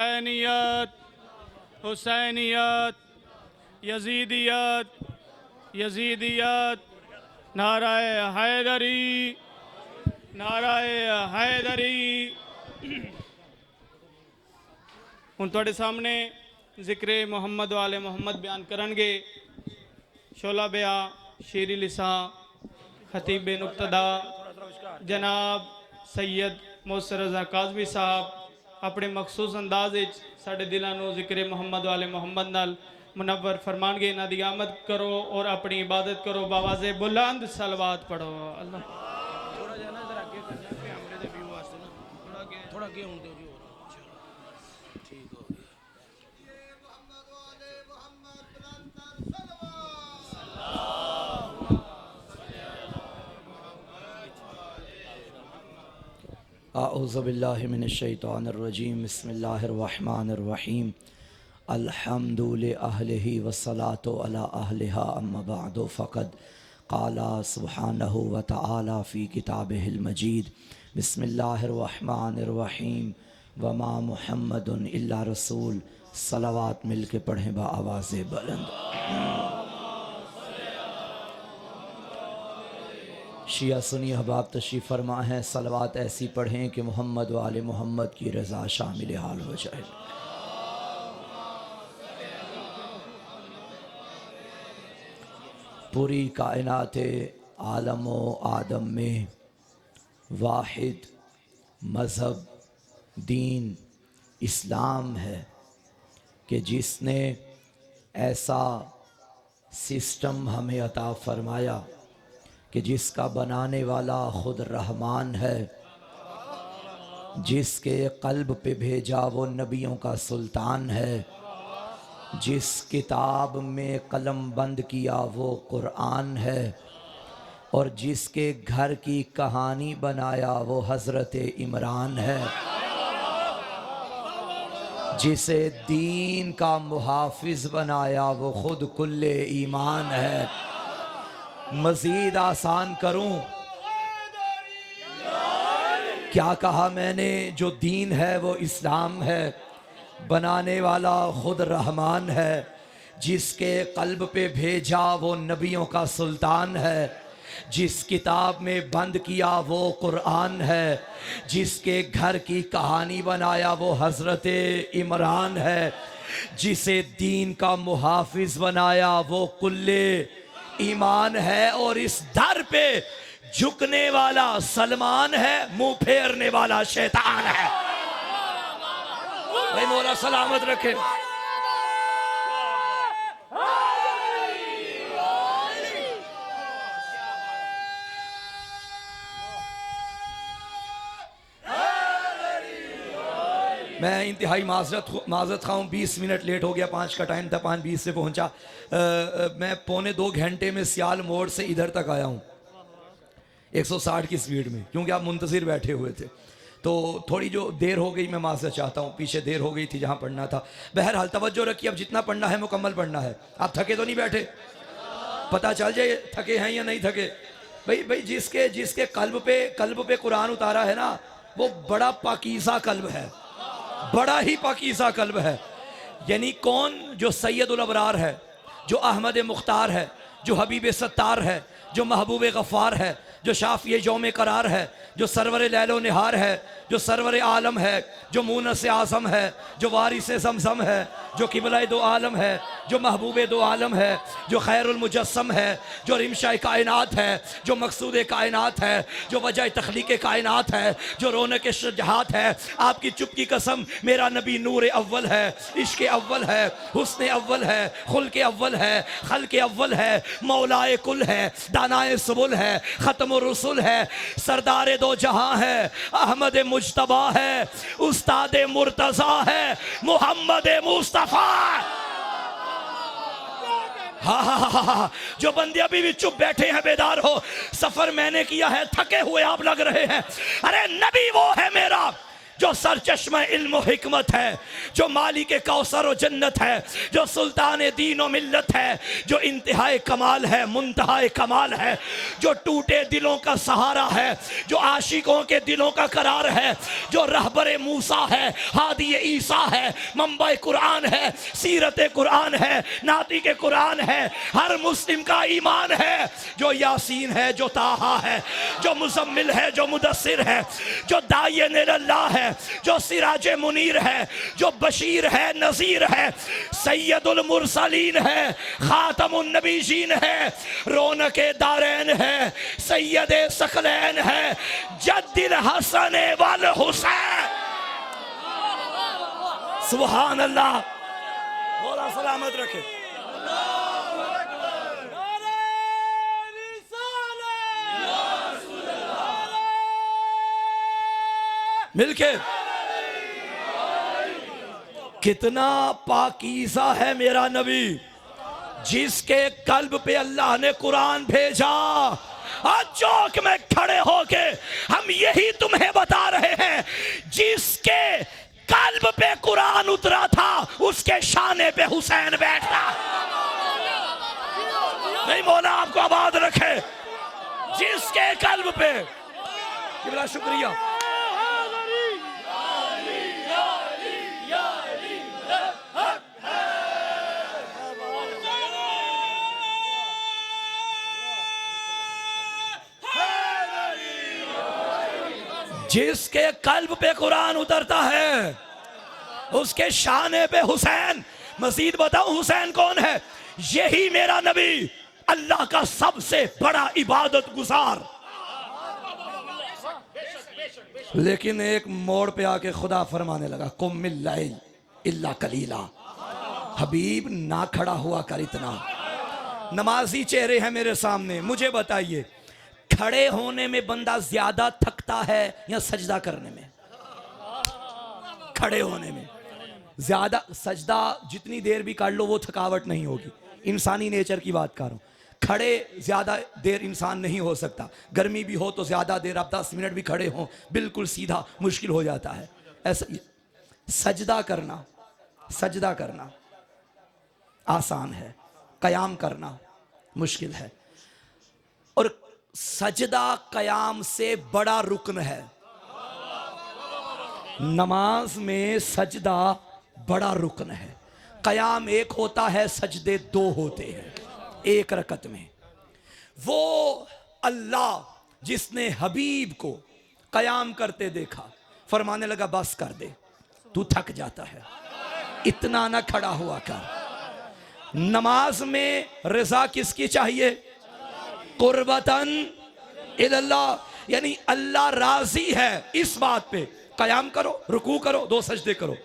हुसैनियत हुसैनियत यजीदियत यजीदियत नाराए हैदरी नाराए हैदरी। ਹੁਣ ਤੁਹਾਡੇ ਸਾਹਮਣੇ ਜ਼ਿਕਰੇ ਮੁਹੰਮਦ ਵਾਲੇ ਮੁਹੰਮਦ ਬਿਆਨ ਕਰਨਗੇ। शोला बया शेरी लिसा खतीब नुक्तदा जनाब सैयद मोहसिन रज़ा काज़मी साहब अपने मखसूस अंदाज साढ़े दिलों को जिक्र मुहम्मद वाले मुहम्मद नाल मुनव्वर फरमानगे। इन्हां दी आमद करो और अपनी इबादत करो। बावाज़े बुलंद सलवात पढ़ो। अल्लाह थोड़ा जा ना इधर आगे करना कैमरे दे व्यू वास्ते ना थोड़ा आगे होने दो जी। और ठीक हो गया। अऊज़ु बिल्लाहि मिनश्शैतानिर्रजीम बिस्मिल्लाहिर्रहमानिर्रहीम अल्हम्दु लिअहलिहि वस्सलातु अला अहलिहा अम्मा बअदु फ़क़द क़ाला सुब्हानहु व तआला फ़ी किताबिहिल मजीद बिस्मिल्लाहिर्रहमानिर्रहीम वमा मुहम्मदुन इल्ला रसूल। सलावात मिल के पढ़ें बा आवाज़े बुलंद। शिया सुनी अहबाब तशरीफ़ फरमा है। सलवात ऐसी पढ़ें कि मोहम्मद वाले मोहम्मद की रज़ा शामिल हाल हो जाए। पूरी कायनात आलम व आदम में वाहिद मज़हब दीन इस्लाम है कि जिसने ऐसा सिस्टम हमें अता फरमाया कि जिसका बनाने वाला खुद रहमान है, जिसके कल्ब पे भेजा वो नबियों का सुल्तान है, जिस किताब में कलम बंद किया वो कुरान है, और जिसके घर की कहानी बनाया वो हज़रत इमरान है, जिसे दीन का मुहाफिज बनाया वो खुद कुल्ले ईमान है। मजीद आसान करूं क्या कहा मैंने? जो दीन है वो इस्लाम है, बनाने वाला खुद रहमान है, जिसके कल्ब पे भेजा वो नबियों का सुल्तान है, जिस किताब में बंद किया वो कुरान है, जिसके घर की कहानी बनाया वो हज़रत इमरान है, जिसे दीन का मुहाफिज बनाया वो कुल्ले ईमान है। और इस दर पे झुकने वाला सलमान है, मुंह फेरने वाला शैतान है। भाई मौला सलामत रखे। मैं इंतहाई माजरत खाऊँ 20 मिनट लेट हो गया। 5 का टाइम था, 5:20 से पहुंचा। मैं 1.25 घंटे में सियाल मोड़ से इधर तक आया हूँ 160 की स्पीड में, क्योंकि आप मुंतज़िर बैठे हुए थे। तो थोड़ी जो देर हो गई मैं माजरत चाहता हूँ, पीछे देर हो गई थी जहाँ पढ़ना था। बहरहाल तवज्जो रखिए, अब जितना पढ़ना है मुकम्मल पढ़ना है। आप थके तो नहीं बैठे? पता चल जाए थके हैं या नहीं थके। भाई जिसके कल्ब पे कुरान उतारा है ना, वो बड़ा पाकीज़ा कल्ब है, बड़ा ही पाकीज़ा कल्ब है। यानी कौन? जो सैयदुल अबरार है, जो अहमद मुख्तार है, जो हबीब सत्तार है, जो महबूब गफ़ार है, जो शाफ़ी जौम करार है, जो सरवर लैलो निहार है, जो सरवर आलम है, जो मूनस आज़म है, जो वारिस ज़मज़म है, जो किबला दो आलम है, जो महबूब दो आलम है, जो खैरुल मुजस्सम है, जो रिमशा कायनात है, जो मकसूद कायनात है, जो वजह तख्लीक़ कायनात है, जो रौनक शजहात है। आपकी चुप की कसम, मेरा नबी नूर अव्वल है, इश्क़ अव्वल है, हुस्न अव्वल है, खुल्क़ अव्वल है, खल्क़ अव्वल है, मौलाए कुल है, दानाए सुबुल है, ख़त्म रसूल है, सरदार दो जहां है, अहमद मुज्तबा है, उस्ताद मुर्तज़ा है, मोहम्मद मुस्तफ़ा। हाँ, जो बंदे अभी भी चुप बैठे हैं, बेदार हो। सफर मैंने किया है, थके हुए आप लग रहे हैं। अरे नबी वो है मेरा जो सरचश्मा इल्म व हिकमत है, जो मालिक कौसर व जन्नत है, जो सुल्तान दीन व मिल्लत है, जो इंतहाए कमाल है, मुंतहाए कमाल है, जो टूटे दिलों का सहारा है, जो आशिकों के दिलों का करार है, जो रहबर मूसा है, हादी ईसा है, मंबा कुरान है, सीरत कुरान है, नाती के कुरान है, हर मुस्लिम का ईमान है, जो यासीन है, जो ताहा है, जो मुजम्मिल है, जो मुदस्सिर है, जो दायन अल्लाह है, जो सिराज मुनीर है, जो बशीर है, नज़ीर है, सैयदुल मुरसलीन है, खातमुन नबीजीन है, रौनके दारैन है, सैयदे सकलैन है, जद्दिल हसन वल हुसैन। सुभान अल्लाह, मौला सलामत रखे। मिलके कितना पाकीज़ा है मेरा नबी, जिसके कल्ब पे अल्लाह ने कुरान भेजा। आज चौक में खड़े होके हम यही तुम्हें बता रहे हैं, जिसके कल्ब पे कुरान उतरा था उसके शाने पे हुसैन बैठा। नहीं, मौला आपको आबाद रखे। जिसके कल्ब पे, बड़ा शुक्रिया। जिसके कल्ब पे कुरान उतरता है उसके शाने पे हुसैन। मजीद बताऊं हुसैन कौन है? यही मेरा नबी, अल्लाह का सबसे बड़ा इबादत गुजार। लेकिन एक मोड़ पे आके खुदा फरमाने लगा, कुम्मिल लैल इल्ला कलीला। हबीब ना खड़ा हुआ कर इतना। नमाजी चेहरे हैं मेरे सामने, मुझे बताइए खड़े होने में बंदा ज्यादा थकता है या सजदा करने में? खड़े होने में ज्यादा। सजदा जितनी देर भी कर लो वो थकावट नहीं होगी, इंसानी नेचर की बात कर रहा हूं। खड़े ज्यादा देर इंसान नहीं हो सकता, गर्मी भी हो तो ज्यादा देर, आप 10 मिनट भी खड़े हो बिल्कुल सीधा मुश्किल हो जाता है। ऐसा सजदा करना आसान है, कयाम करना मुश्किल है। और सजदा कयाम से बड़ा रुकन है। नमाज में सजदा बड़ा रुकन है। कयाम एक होता है, सजदे 2 होते हैं एक रकत में। वो अल्लाह जिसने हबीब को कयाम करते देखा, फरमाने लगा बस कर दे, तू थक जाता है, इतना ना खड़ा हुआ कर। नमाज में रजा किसकी चाहिए? कुर्बतन इल्लल्लाह, यानी अल्लाह राजी है इस बात पे। कयाम करो, रुकू करो, 2 सजदे करो।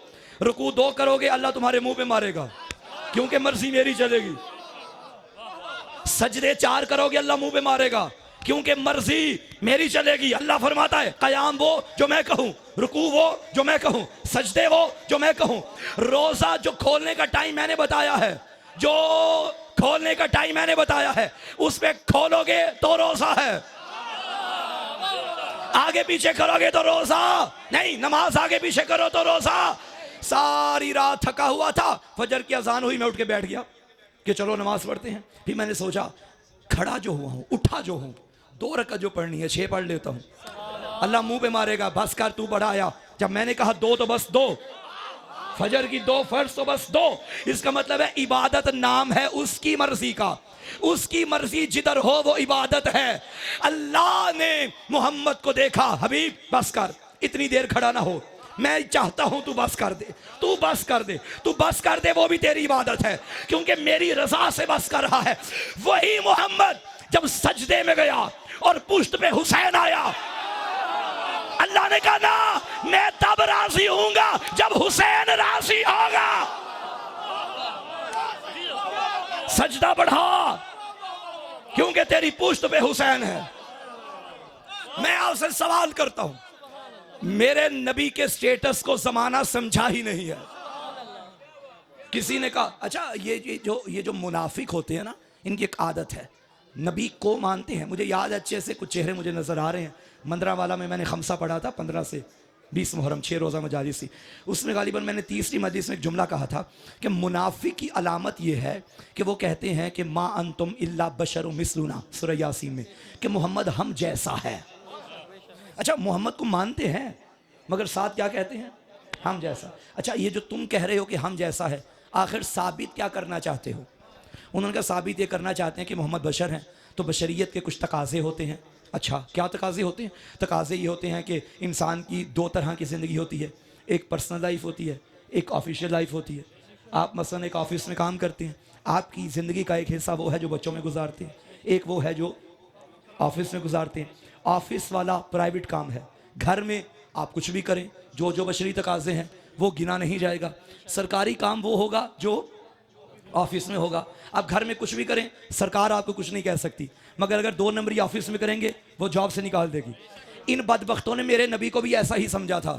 रुकू 2 करोगे अल्लाह तुम्हारे मुंह पे मारेगा, क्योंकि मर्जी मेरी चलेगी। सजदे 4 करोगे अल्लाह मुंह पे मारेगा, क्योंकि मर्जी मेरी चलेगी। अल्लाह फरमाता है कयाम वो जो मैं कहूं, रुकू वो जो मैं कहूं, सजदे वो जो मैं कहूं। रोजा जो खोलने का टाइम मैंने बताया है, जो खोलने का टाइम मैंने बताया है, उसमें खोलोगे तो रोजा है, आगे पीछे करोगे तो रोजा नहीं। नमाज आगे पीछे करो तो रोजा। सारी रात थका हुआ था, फजर की अजान हुई, मैं उठ के बैठ गया कि चलो नमाज पढ़ते हैं। फिर मैंने सोचा खड़ा जो हुआ हूं, उठा जो हूं, 2 रकअत जो पढ़नी है 6 पढ़ लेता हूं। अल्लाह मुंह पे मारेगा, बस कर तू बढ़ाया। जब मैंने कहा 2 तो बस 2, फजर की 2 फर्ज तो बस 2। इसका मतलब है इबादत नाम है उसकी मर्जी का, उसकी मर्जी जिधर हो वो इबादत है। अल्लाह ने मोहम्मद को देखा, हबीब बस कर, इतनी देर खड़ा ना हो, मैं चाहता हूं तू बस कर दे, तू बस कर दे, तू बस कर दे, वो भी तेरी इबादत है, क्योंकि मेरी रजा से बस कर रहा है। वही मोहम्मद जब सजदे में गया और पुष्ट पे हुसैन आया, अल्लाह ने कहा ना, मैं तब राजी हूंगा जब हुसैन राजी होगा। सजदा बढ़ा, क्योंकि तेरी पुष्ट पे हुसैन है। मैं आपसे सवाल करता हूं, मेरे नबी के स्टेटस को जमाना समझा ही नहीं है। किसी ने कहा अच्छा ये जो मुनाफिक होते हैं ना, इनकी एक आदत है, नबी को मानते हैं। मुझे याद अच्छे से कुछ चेहरे मुझे नजर आ रहे हैं। मंदरावाला में मैंने खमसा पढ़ा था 15 से 20 मुहर्रम 6 रोज़ा मजालिस थी, उसमें गालिबन मैंने तीसरी मजलिस में एक जुमला कहा था कि मुनाफिक की अलामत यह है कि वो कहते हैं कि मा अंतुम इल्ला बशरु मिसलुना, सूरह यासीन में, कि मोहम्मद हम जैसा है। अच्छा, मोहम्मद को मानते हैं मगर साथ क्या कहते हैं? हम जैसा। अच्छा, ये जो तुम कह रहे हो कि हम जैसा है, आखिर साबित क्या करना चाहते हो? उन्होंने कहा साबित ये करना चाहते हैं कि मोहम्मद बशर हैं, तो बशरियत के कुछ तकाजे होते हैं। अच्छा, क्या तकाजे होते हैं? तकाजे ये होते हैं कि इंसान की दो तरह की ज़िंदगी होती है, एक पर्सनल लाइफ होती है, एक ऑफिशियल लाइफ होती है। आप मसलन एक ऑफिस में काम करते हैं, आपकी ज़िंदगी का एक हिस्सा वो है जो बच्चों में गुजारते हैं, एक वो है जो ऑफिस में गुजारते हैं। ऑफिस वाला प्राइवेट काम है, घर में आप कुछ भी करें, जो जो बशरी तकाजे हैं वो गिना नहीं जाएगा। सरकारी काम वो होगा जो ऑफिस में होगा। आप घर में कुछ भी करें, सरकार आपको कुछ नहीं कह सकती, मगर अगर 2 नंबरी ऑफिस में करेंगे वो जॉब से निकाल देगी। इन बदबख्तों ने मेरे नबी को भी ऐसा ही समझा था।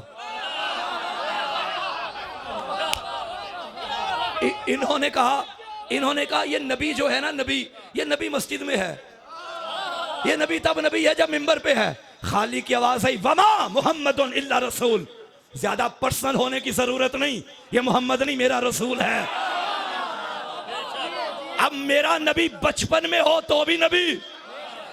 इन्होंने कहा ये नबी जो है ना, नबी, ये नबी मस्जिद में है, ये नबी तब नबी है जब मिंबर पे है। खाली की आवाज आई, वमा मुहम्मदुन इल्ला रसूल। ज्यादा पर्सनल होने की जरूरत नहीं, ये मोहम्मद नहीं, मेरा रसूल है। अब मेरा नबी बचपन में हो तो भी नबी,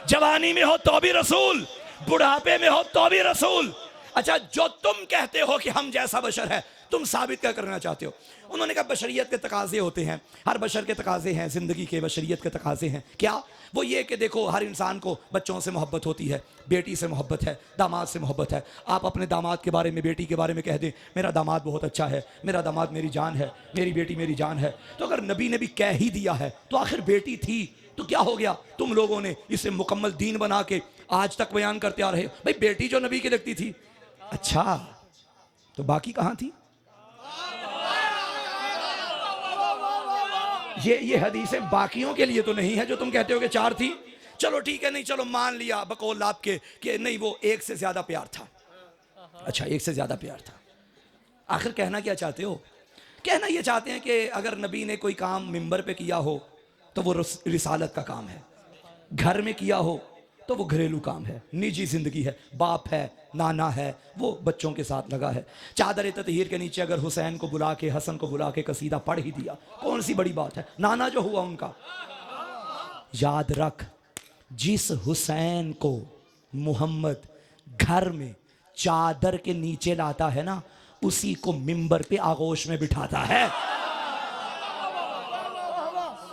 जवानी में हो तो भी रसूल, बुढ़ापे में हो तो भी रसूल। अच्छा, जो तुम कहते हो कि हम जैसा बशर है, तुम साबित क्या करना चाहते हो? उन्होंने कहा बशरियत के तकाजे होते हैं, हर बशर के तकाजे हैं, जिंदगी के बशरियत के तकाजे हैं। क्या? वो ये कि देखो, हर इंसान को बच्चों से मोहब्बत होती है, बेटी से मोहब्बत है, दामाद से मोहब्बत है। आप अपने दामाद के बारे में, बेटी के बारे में कह दें, मेरा दामाद बहुत अच्छा है, मेरा दामाद मेरी जान है, मेरी बेटी मेरी जान है। तो अगर नबी ने भी कह ही दिया है तो आखिर बेटी थी तो क्या हो गया? तुम लोगों ने इसे मुकम्मल दीन बना के आज तक बयान करते आ रहे हो। भाई, बेटी जो नबी की लगती थी, अच्छा तो बाकी कहां थी? ये हदीसें बाकियों के लिए तो नहीं है जो तुम कहते हो कि 4 थी। चलो ठीक है, नहीं, चलो मान लिया बकौल आपके कि नहीं, वो 1 से ज्यादा प्यार था। अच्छा, 1 से ज्यादा प्यार था। आखिर कहना क्या चाहते हो? कहना ये चाहते हैं कि अगर नबी ने कोई काम मिंबर पे किया हो तो वो रिसालत का काम है, घर में किया हो तो वो घरेलू काम है, निजी जिंदगी है, बाप है, नाना है, वो बच्चों के साथ लगा है। चादर ततहीर के नीचे अगर हुसैन को बुला के, हसन को बुला के कसीदा पढ़ ही दिया, कौन सी बड़ी बात है? नाना जो हुआ उनका। याद रख, जिस हुसैन को मोहम्मद घर में चादर के नीचे लाता है ना, उसी को मिंबर पे आगोश में बिठाता है।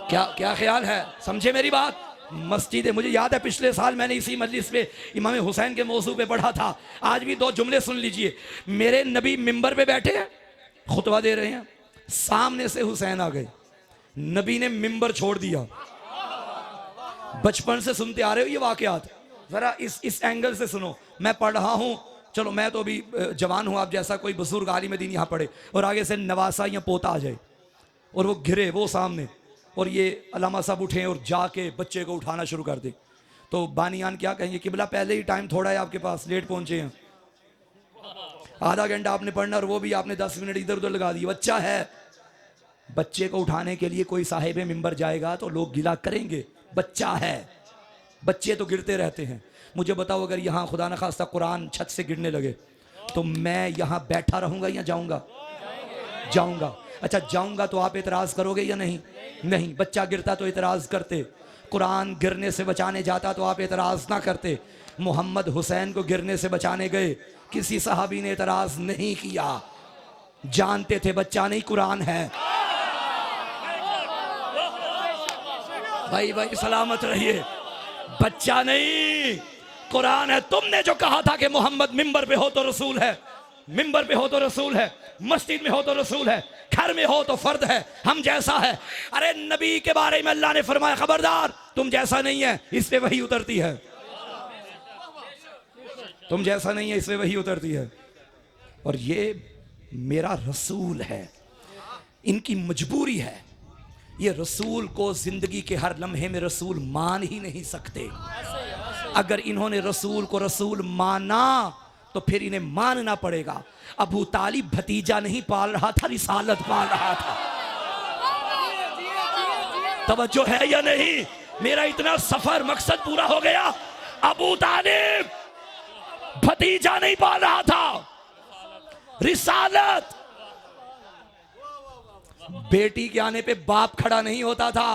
क्या ख्याल है? समझे मेरी बात? मस्जिद है, मुझे याद है पिछले साल मैंने इसी मजलिस पे इमाम हुसैन के मौजू पे पढ़ा था। आज भी 2 जुमले सुन लीजिए। मेरे नबी मिंबर पे बैठे हैं, खुतबा दे रहे हैं, सामने से हुसैन आ गए, नबी ने मिंबर छोड़ दिया। बचपन से सुनते आ रहे हो ये वाकयात, जरा इस एंगल से सुनो। मैं पढ़ रहा हूं, चलो मैं तो अभी जवान हूं, आप जैसा कोई बुजुर्ग आलिम दीन यहाँ पढ़े और आगे से नवासा या पोता आ जाए और वो घिरे वो सामने, और ये अलामा साहब उठें और जाके बच्चे को उठाना शुरू कर दें, तो बानियान क्या कहेंगे? किबला पहले ही टाइम थोड़ा है आपके पास, लेट पहुंचे हैं, आधा घंटा आपने पढ़ना और वो भी आपने 10 मिनट इधर उधर लगा दिए। बच्चा है, बच्चे को उठाने के लिए कोई साहिब मिंबर जाएगा तो लोग गिला करेंगे, बच्चा है, बच्चे तो गिरते रहते हैं। मुझे बताओ, अगर यहाँ खुदा न खास्ता कुरान छत से गिरने लगे तो मैं यहाँ बैठा रहूंगा या जाऊंगा? जाऊंगा। अच्छा, जाऊंगा तो आप एतराज करोगे या नहीं? नहीं। बच्चा गिरता तो एतराज करते, कुरान गिरने से बचाने जाता तो आप एतराज ना करते। मोहम्मद हुसैन को गिरने से बचाने गए, किसी सहाबी ने एतराज नहीं किया, जानते थे बच्चा नहीं कुरान है। भाई सलामत रहिए, बच्चा नहीं कुरान है। तुमने जो कहा था कि मोहम्मद मिंबर पे हो तो रसूल है, मिंबर पे हो तो रसूल है, मस्जिद में हो तो रसूल है, घर में हो तो फर्द है, हम जैसा है। अरे नबी के बारे में अल्लाह ने फरमाया, खबरदार तुम जैसा नहीं है, इस पे वही उतरती है, तुम जैसा नहीं है, इस पे वही उतरती है। और ये मेरा रसूल है, इनकी मजबूरी है, ये रसूल को जिंदगी के हर लम्हे में रसूल मान ही नहीं सकते। अगर इन्होंने रसूल को रसूल माना तो फिर इन्हें मानना पड़ेगा। अबू तालिब भतीजा नहीं पाल रहा था, रिसालत पाल रहा था। तवज्जो है या नहीं? मेरा इतना सफर मकसद पूरा हो गया। अबू तालिब भतीजा नहीं पाल रहा था, रिसालत। बेटी के आने पे बाप खड़ा नहीं होता था,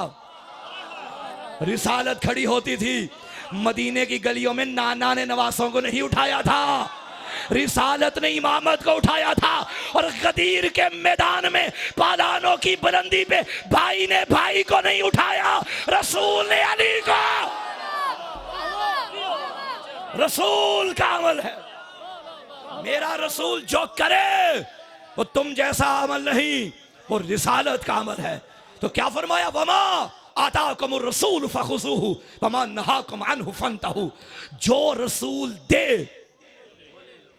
रिसालत खड़ी होती थी। मदीने की गलियों में नाना ने नवासों को नहीं उठाया था, रिसालत ने इमामत को उठाया था। और गदीर के मैदान में पालानों की बुलंदी पे भाई ने भाई को नहीं उठाया, रसूल ने अली को। रसूल का अमल है। मेरा रसूल जो करे वो तुम जैसा अमल नहीं, वो रिसालत का अमल है। तो क्या फरमाया, वमा आताकुमुर रसूल फखुज़ूहु वमा नहाकुम अन्हु फंतहु। जो रसूल दे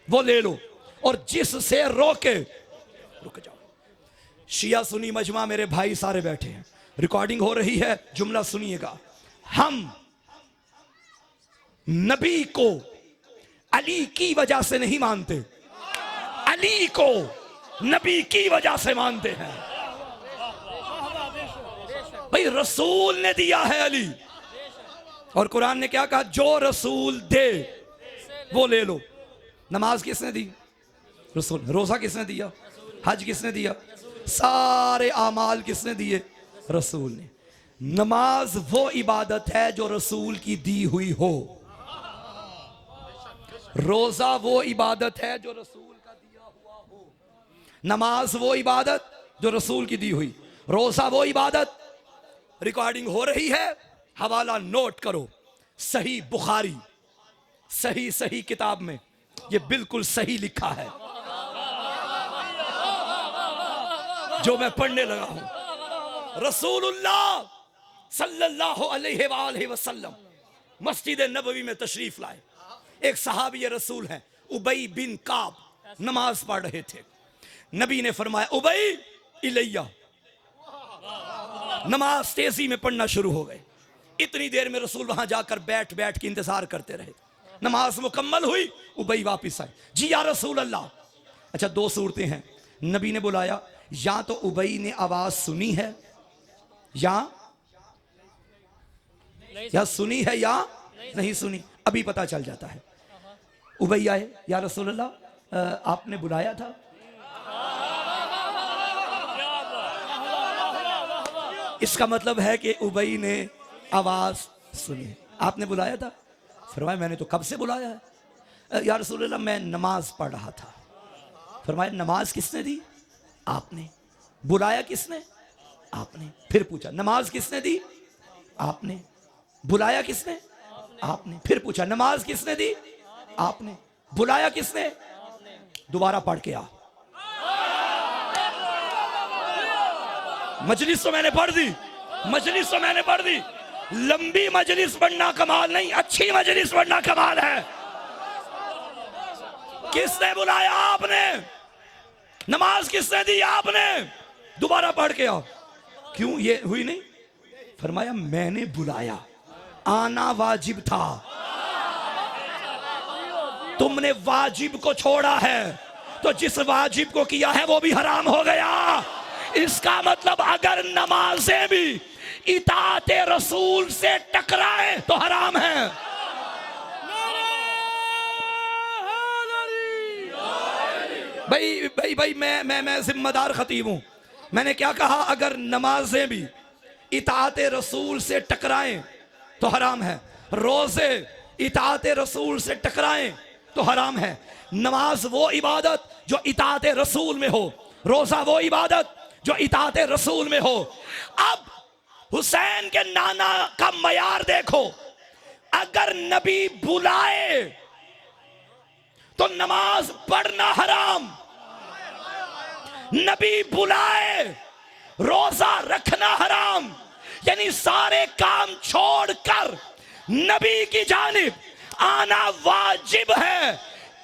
वो ले लो, और जिससे रोके रुक जाओ। शिया सुनी मजमा मेरे भाई सारे बैठे हैं, रिकॉर्डिंग हो रही है, जुमला सुनिएगा। हम नबी को अली की वजह से नहीं मानते, अली को नबी की वजह से मानते हैं। भाई रसूल ने दिया है अली, और कुरान ने क्या कहा, जो रसूल दे वो ले लो। नमाज किसने दी? रसूल। रोजा किसने दिया? हज किसने दिया? सारे आमाल किसने दिए? रसूल ने। नमाज वो इबादत है जो रसूल की दी हुई हो, रोजा वो इबादत है जो रसूल का दिया हुआ हो, नमाज वो इबादत जो रसूल की दी हुई, रोजा वो इबादत। रिकॉर्डिंग हो रही है, हवाला नोट करो। सही बुखारी, सही सही किताब में ये बिल्कुल सही लिखा है जो मैं पढ़ने लगा हूं। रसूलुल्लाह सल्लल्लाहु अलैहि वसल्लम मस्जिद नबवी में तशरीफ लाए। एक सहाबी रसूल है उबई बिन काब, नमाज पढ़ रहे थे। नबी ने फरमाया, उबई इलैया। नमाज तेजी में पढ़ना शुरू हो गए। इतनी देर में रसूल वहां जाकर बैठ बैठ के इंतजार करते रहे। नमाज मुकम्मल हुई, उबई वापस आए। जी या रसूल अल्लाह। अच्छा, दो सूरतें हैं। नबी ने बुलाया, या तो उबई ने आवाज सुनी है या सुनी है या नहीं सुनी, अभी पता चल जाता है। उबई आए, या रसूल अल्लाह आपने बुलाया था। इसका मतलब है कि उबई ने आवाज सुनी। आपने बुलाया था? फरमाया मैंने तो कब से बुलाया है। या रसूल अल्लाह मैं नमाज पढ़ रहा था। फरमाया नमाज किसने दी? आपने। बुलाया किसने? आपने। फिर पूछा नमाज किसने दी? आपने। बुलाया किसने? आपने। फिर पूछा नमाज किसने दी? आपने। बुलाया किसने? दोबारा पढ़ के आ। मजलिस तो मैंने पढ़ दी, मजलिस तो मैंने पढ़ दी। लंबी मजलिस पढ़ना कमाल नहीं, अच्छी मजलिस पढ़ना कमाल है। किसने बुलाया? आपने। नमाज किसने दी? आपने। दोबारा पढ़ के आओ। क्यों ये हुई नहीं? फरमाया मैंने बुलाया, आना वाजिब था, तुमने वाजिब को छोड़ा है, तो जिस वाजिब को किया है वो भी हराम हो गया। इसका मतलब अगर नमाजें भी इताअते रसूल से टकराए तो हराम है। भाई भाई भाई मैं जिम्मेदार खतीब हूं। मैंने क्या कहा? अगर नमाजें भी इताअते रसूल से टकराएं तो हराम है, रोजे इताअते रसूल से टकराएं तो हराम है। नमाज वो इबादत जो इताअते रसूल में हो, रोजा वो इबादत जो इताअते रसूल में हो। अब हुसैन के नाना का मयार देखो, अगर नबी बुलाए तो नमाज पढ़ना हराम, नबी बुलाए रोजा रखना हराम। यानी सारे काम छोड़कर नबी की जानिब आना वाजिब है।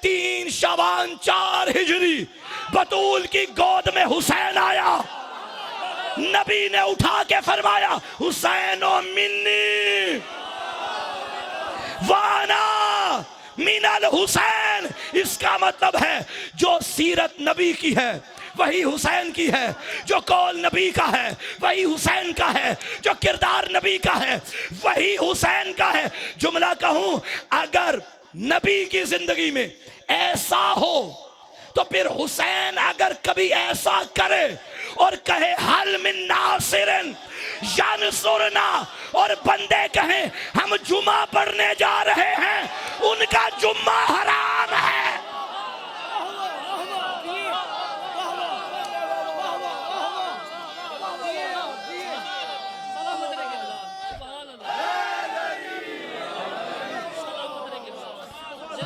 3 शवान 4 हिजरी बतूल की गोद में हुसैन आया, नबी ने उठा के फरमाया हुसैनो मिन्नी वाना मिनल हुसैन। इसका मतलब है जो सीरत नबी की है वही हुसैन की है, जो कौल नबी का है वही हुसैन का है, जो किरदार नबी का है वही हुसैन का है। जुमला कहूं, अगर नबी की जिंदगी में ऐसा हो तो फिर हुसैन अगर कभी ऐसा करे और कहे हल मिन नासिरिन यानसुरना, और बंदे कहें हम जुमा पढ़ने जा रहे हैं, उनका जुम्मा हराम है।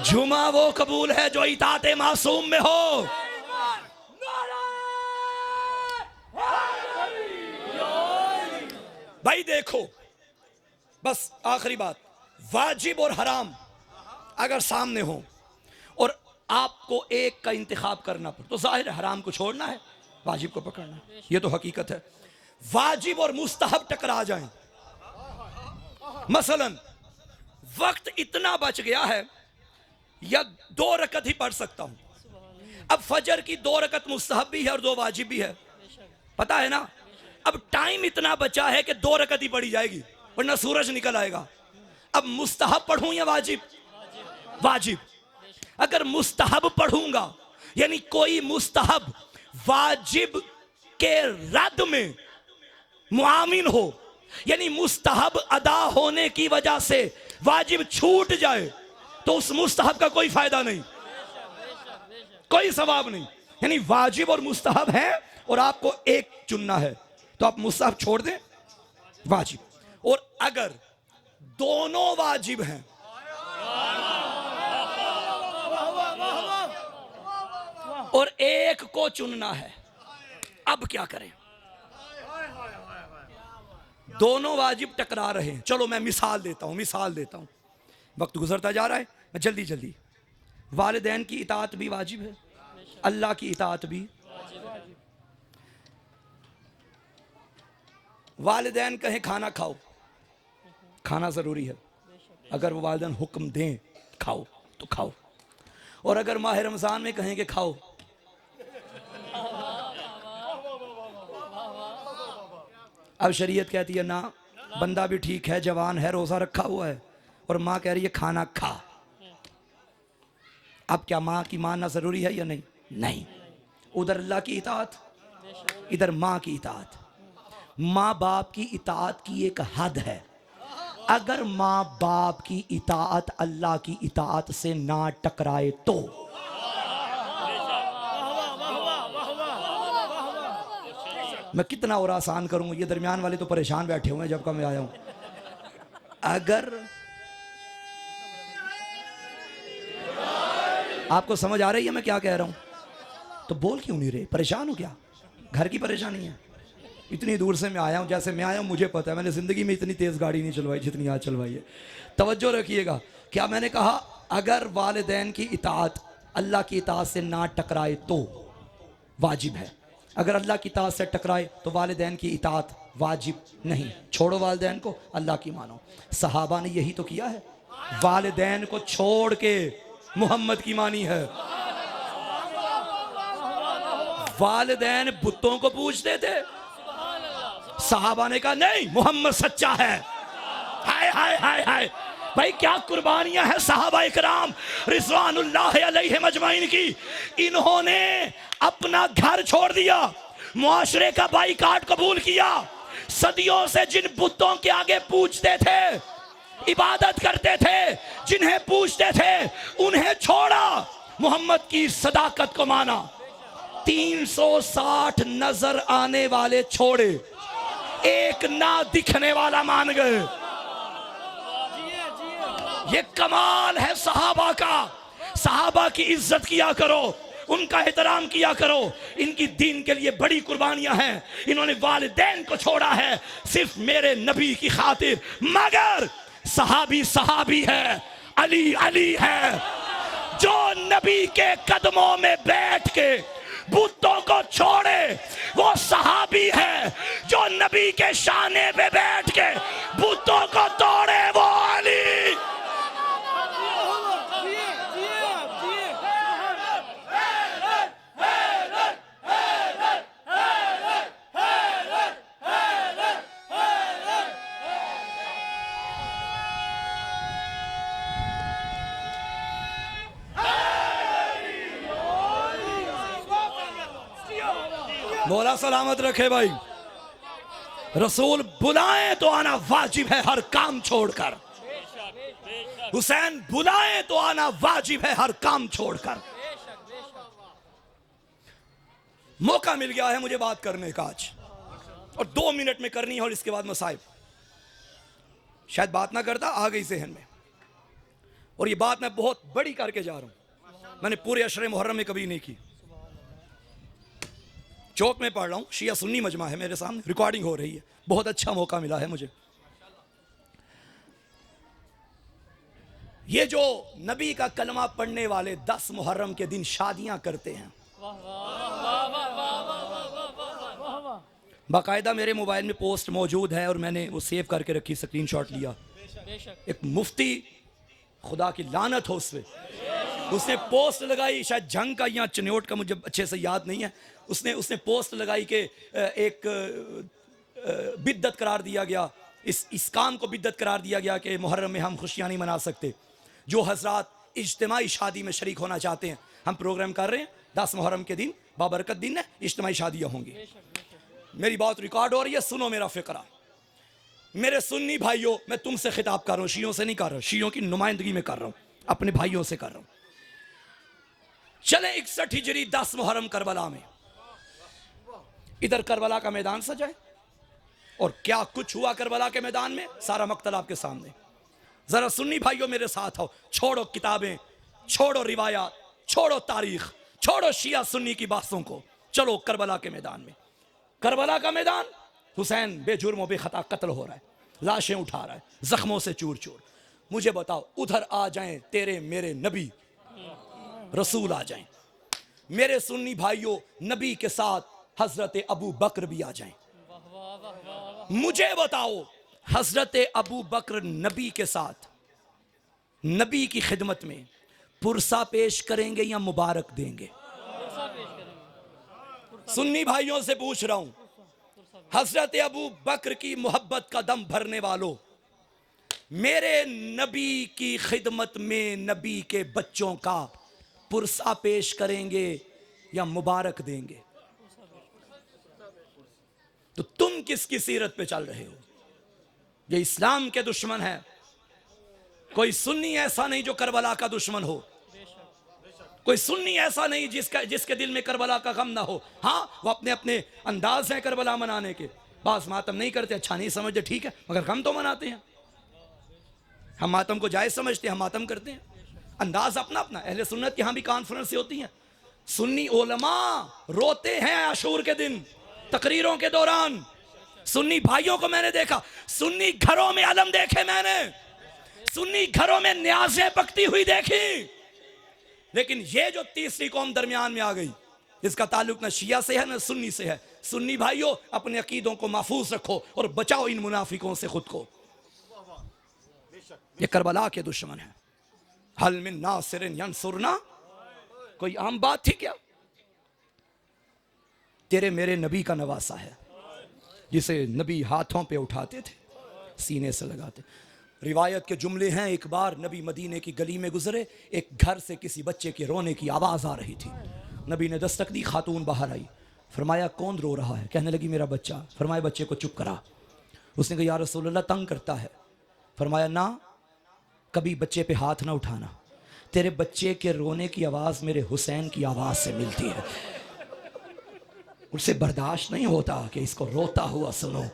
जुमा वो कबूल है जो इताते मासूम में हो। भाई देखो, बस आखिरी बात, वाजिब और हराम अगर सामने हो और आपको एक का इंतखाब करना पड़े तो जाहिर है हराम को छोड़ना है, वाजिब को पकड़ना है, ये तो हकीकत है। वाजिब और मुस्तहब टकरा जाएं, मसलन वक्त इतना बच गया है या 2 रकत ही पढ़ सकता हूं, अब फजर की 2 रकत मुस्तहब भी है और 2 वाजिब भी है, पता है ना। अब टाइम इतना बचा है कि 2 रकत ही पढ़ी जाएगी वरना सूरज निकल आएगा। अब मुस्तहब पढ़ूं या वाजिब? वाजिब। अगर मुस्तहब पढ़ूंगा यानी कोई मुस्तहब वाजिब के रद्द में मुआमिन हो, यानी मुस्तहब अदा होने की वजह से वाजिब छूट जाए, तो उस मुस्तहब का कोई फायदा नहीं, कोई सवाब नहीं। यानी वाजिब और मुस्तहब है और आपको एक चुनना है, तो आप मुस्तहब छोड़ दें, वाजिब। और अगर दोनों वाजिब हैं और एक को चुनना है, अब क्या करें? दोनों वाजिब टकरा रहे हैं। चलो मैं मिसाल देता हूं, वक्त गुजरता जा रहा है, मैं जल्दी। वालिदैन की इताअत भी वाजिब है, अल्लाह की इताअत भी। वालिदैन कहें खाना खाओ, खाना जरूरी है, अगर वो वालिदैन हुक्म दें खाओ तो खाओ, और अगर माह रमजान में कहें कि खाओ, अब शरीयत कहती है ना, बंदा भी ठीक है, जवान है, रोजा रखा हुआ है, और माँ कह रही है खाना खा। अब क्या माँ की मानना जरूरी है या नहीं? नहीं। उधर अल्लाह की इताअत, इधर माँ की इताअत। माँ बाप की इताअत की एक हद है, अगर माँ बाप की इताअत अल्लाह की इताअत से ना टकराए तो। मैं कितना और आसान करूं, ये दरमियान वाले तो परेशान बैठे हुए हैं जब का मैं आया हूं। अगर आपको समझ आ रही है मैं क्या कह रहा हूं, तो बोल क्यों नहीं रहे? परेशान हो क्या? घर की परेशानी है? इतनी दूर से मैं आया हूं, जैसे मैं आया हूं मुझे पता है, मैंने जिंदगी में इतनी तेज गाड़ी नहीं चलवाई जितनी आज चलवाई है। तवज्जो रखिएगा, क्या मैंने कहा? अगर वालिदैन की इताअत अल्लाह की इताअत से ना टकराए तो वाजिब है, अगर अल्लाह की इताअत से टकराए तो वालिदैन की इताअत वाजिब नहीं। छोड़ो वालिदैन को, अल्लाह की मानो। सहाबा ने यही तो किया है, वालिदैन को छोड़ के मोहम्मद की मानी है। वालिदैन बुतों को पूजते थे, सहाबा ने कहा नहीं, मोहम्मद सच्चा है। हाय हाय हाय हाय, भाई क्या कुर्बानियां हैं सहाबा इकराम रिज़वानुल्लाह अलैहिम अजमाइन की। इन्होंने अपना घर छोड़ दिया, मुआशरे का बाइकाट कबूल किया, सदियों से जिन बुतों के आगे पूजते थे, इबादत करते थे, जिन्हें पूजते थे, उन्हें छोड़ा, मोहम्मद की सदाकत को माना। 360 नजर आने वाले छोड़े, एक ना दिखने वाला मान गए। ये कमाल है सहाबा का। सहाबा की इज्जत किया करो, उनका एहतराम किया करो, इनकी दीन के लिए बड़ी कुर्बानियां हैं। इन्होंने वालिदैन को छोड़ा है सिर्फ मेरे नबी की खातिर, मगर सहाबी सहाबी है, अली अली है। जो नबी के कदमों में बैठ के बुतों को छोड़े वो सहाबी है, जो नबी के शाने पे बैठ के बुतों को तोड़े वो अली। मौला सलामत रखे भाई। रसूल बुलाए तो आना वाजिब है हर काम छोड़कर। हुसैन बुलाए तो आना वाजिब है हर काम छोड़कर। मौका मिल गया है मुझे बात करने का आज, और 2 मिनट में करनी है, और इसके बाद मसाइब। शायद बात ना करता, आ गई जहन में, और ये बात मैं बहुत बड़ी करके जा रहा हूं। मैंने पूरे अशरे मुहर्रम में कभी नहीं की। चौक में पढ़ रहा हूं, शिया सुन्नी मजमा है मेरे सामने, रिकॉर्डिंग हो रही है, बहुत अच्छा मौका मिला है मुझे। ये जो नबी का कलमा पढ़ने वाले 10 मुहर्रम के दिन शादियां करते हैं, बाकायदा मेरे मोबाइल में पोस्ट मौजूद है और मैंने वो सेव करके रखी, स्क्रीनशॉट लिया। एक मुफ्ती, खुदा की लानत हो उस पे, उसने पोस्ट लगाई, शायद जंग का या चन्योट का, मुझे अच्छे से याद नहीं है। उसने पोस्ट लगाई कि एक बिद्दत करार दिया गया, इस काम को बिद्दत करार दिया गया कि मुहर्रम में हम खुशियां नहीं मना सकते। जो हजरात इज्तिमाई शादी में शरीक होना चाहते हैं, हम प्रोग्राम कर रहे हैं 10 मुहर्रम के दिन, बाबरकत दिन है, इज्तिमाई शादियां होंगी। मेरी बात रिकॉर्ड हो रही है, सुनो मेरा फिक्रा। मेरे सुन्नी भाइयों, मैं तुमसे खिताब कर रहा हूं, शियों से नहीं कर रहा हूं, शियों की नुमाइंदगी में कर रहा हूं, अपने भाइयों से कर रहा हूं। चले 61 हिजरी 10 मुहर्रम करबला में, इधर करबला का मैदान सजाए, और क्या कुछ हुआ करबला के मैदान में, सारा मक्तल आपके सामने। जरा सुन्नी भाइयों मेरे साथ आओ, छोड़ो किताबें, छोड़ो रिवायात, छोड़ो तारीख, छोड़ो शिया सुन्नी की बातों को, चलो करबला के मैदान में। करबला का मैदान, हुसैन बेजुर्म बेखता कत्ल हो रहा है, लाशें उठा रहा है, जख्मों से चूर चूर। मुझे बताओ, उधर आ जाएं तेरे मेरे नबी रसूल आ जाएं, मेरे सुन्नी भाइयों नबी के साथ हजरत अबू बकर भी आ जाएं। मुझे बताओ, हजरत अबू बकर नबी के साथ नबी की खिदमत में पुरसा पेश करेंगे या मुबारक देंगे? सुन्नी भाइयों से पूछ रहा हूं, हजरत अबू बकर की मोहब्बत का दम भरने वालों, मेरे नबी की खिदमत में नबी के बच्चों का पुरसा पेश करेंगे या मुबारक देंगे? तो तुम किसकी सीरत पे चल रहे हो? ये इस्लाम के दुश्मन है। कोई सुन्नी ऐसा नहीं जो करबला का दुश्मन हो, कोई सुन्नी ऐसा नहीं जिसके दिल में करबला का गम ना हो। हाँ, वो अपने अपने अंदाज हैं करबला मनाने के, बास मातम नहीं करते, अच्छा नहीं समझते, ठीक है, मगर गम तो मनाते हैं। हम मातम को जायज समझते हैं, हम मातम करते हैं, अंदाज अपना अपना। अहले सुन्नत की यहाँ भी कॉन्फ्रेंस होती है, सुन्नी उलमा रोते हैं आशूर के दिन तकरीरों के दौरान। सुन्नी भाइयों को मैंने देखा, सुन्नी घरों में अलम देखे मैंने, सुन्नी घरों में न्याज़ें पकती हुई देखी। लेकिन ये जो तीसरी कौम दरमियान में आ गई, इसका ताल्लुक न शिया से है न सुन्नी से है। सुन्नी भाइयों, अपने अकीदों को महफूज रखो और बचाओ इन मुनाफिकों से खुद को। ये करबला के दुश्मन है। हल मिन नासिरिन यंसुरना, कोई आम बात थी क्या? तेरे मेरे नबी का नवासा है, जिसे नबी हाथों पे उठाते थे, सीने से लगाते। रिवायत के जुमले हैं, एक बार नबी मदीने की गली में गुजरे, एक घर से किसी बच्चे के रोने की आवाज़ आ रही थी। नबी ने दस्तक दी, खातून बाहर आई, फरमाया कौन रो रहा है? कहने लगी मेरा बच्चा। फरमाया बच्चे को चुप करा। उसने कहा या रसूलल्लाह तंग करता है। फरमाया ना, कभी बच्चे पे हाथ ना उठाना, तेरे बच्चे के रोने की आवाज़ मेरे हुसैन की आवाज़ से मिलती है, उसे बर्दाश्त नहीं होता कि इसको रोता हुआ सुनो।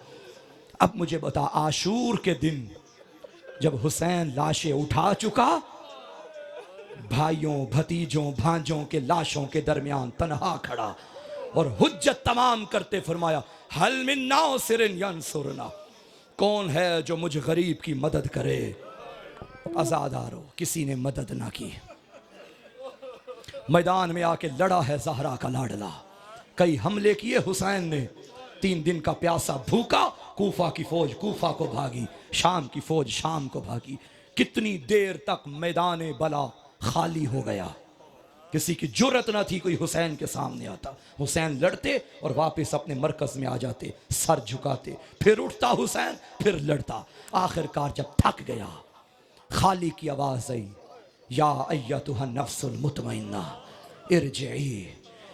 अब मुझे बता, आशूर के दिन जब हुसैन लाशें उठा चुका, भाइयों भतीजों भांजों के लाशों के दरमियान तन्हा खड़ा और हुज्जत तमाम करते फरमाया हल मिन नासिरिन यंसुरना, कौन है जो मुझ गरीब की मदद करे? आजादारो, किसी ने मदद ना की। मैदान में आके लड़ा है ज़हरा का लाडला, कई हमले किए हुसैन ने, 3 दिन का प्यासा भूखा, कूफा की फौज कूफा को भागी, शाम की फौज शाम को भागी। कितनी देर तक मैदान बला खाली हो गया, किसी की जुर्रत ना थी कोई हुसैन के सामने आता। हुसैन लड़ते और वापस अपने मरकज में आ जाते, सर झुकाते, फिर उठता हुसैन, फिर लड़ता। आखिरकार जब थक गया, खाली की आवाज आई, या अय्यतुहा नफ्सुल मुतमइन्ना इरजिई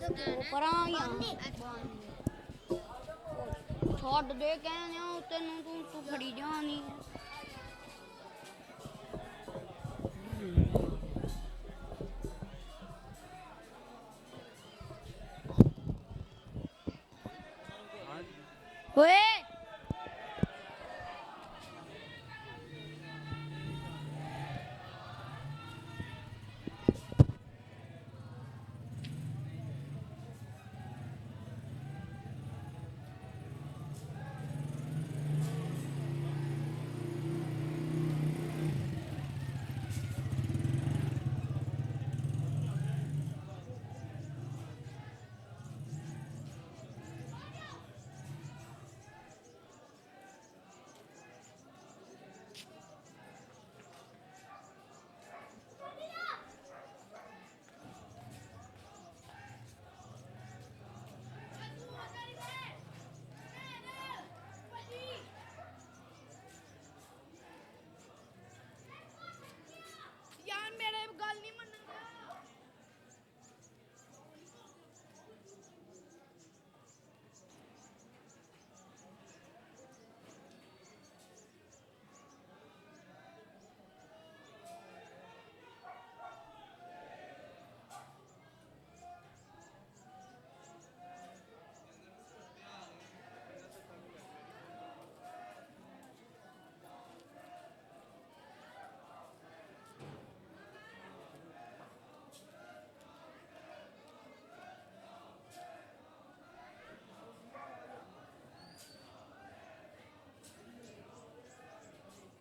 ਪਰਾਂ ਛੱਡ ਦੇ ਕਹਿੰਦੇ ਆ ਤੈਨੂੰ ਤੂੰ ਫੜੀ ਜਾਣੀ ਓਏ